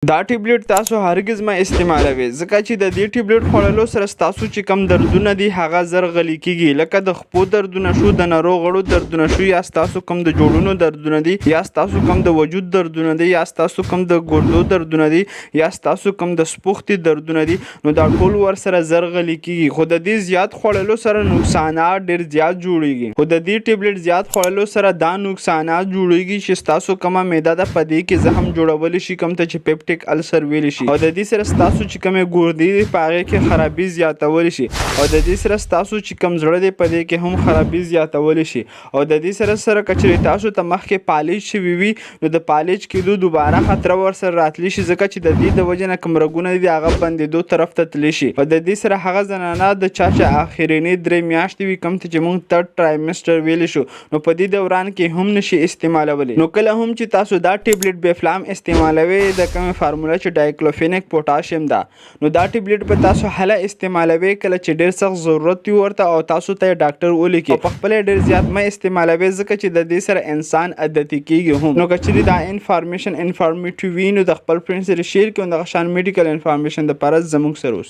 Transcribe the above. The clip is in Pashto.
دا ټیبلیټ تاسو هرگز مه استعمالوئ ځکه چې د دې ټیبلیټ خوړلو سره ستاسو چې کم دردونه دي هغه زر غلي کیږي، لکه د خپو دردونه شو، د نرو غړو دردونه شو، یا ستاسو کم د جوړونو دردونه دي، یا ستاسو کم د وجود دردونه دي، یا ستاسو کم د ګردو دردونه دي، یا ستاسو کم د سپوختي دردونه دي، نو دا ټول ورسره زر غلي کیږي. خو د دې زیات خوړلو سره نقصانات ډیر زیات جوړیږي. خو د دې ټیبلیټ زیات خوړلو سره دا نقصانات جوړیږي چې ستاسو کومه معده ده په دې کې زخم جوړولی شي، کوم ته چې پیپټیک السر ویلی شي، او د دې سره ستاسو چې کومې ګردې دي په هغې کې خرابي زیاتولی شي، او د دې سره ستاسو چې کوم زړه دی په دې کې هم خرابي زیاتولی شي. او د دې سره که چېرې تاسو ته مخکې پالج شوي وي نو د پالج کېدو دوباره خطره ورسره راتلی شي، ځکه چې د دې د وجې نه کوم رګونه دي هغه بندېدو طرف ته تللی شي. او د دې سره هغه زنانه د چا چې آخرینۍ 3 میاشتې وي، کوم ته چې موږ تھرډ ټرایمسټر ویلی شو، نو په دې دوران کې هم نشي استعمالولی. نو کله هم چې تاسو دا ټیبلیټ بیفلام استعمالوئ د کومې فارموله چې ډایکلوفینیک پوټاشیم ده، نو دا ټیبلیټ به تاسو هله استعمالوئ کله چې ډېر سخت ضرورت وي ورته او تاسو ته یې ډاکټر ولیکي. او په خپله ډېر زیات مه استعمالوئ ځکه چې د دې سره انسان عادتي کیږي هم. نو که چېرې دا انفارمیشن انفارمیټیو وي نو د خپل فرینډ سره شیر کړئ او دغه شان میډیکل انفارمیشن دپاره زموږ سره اوسئ.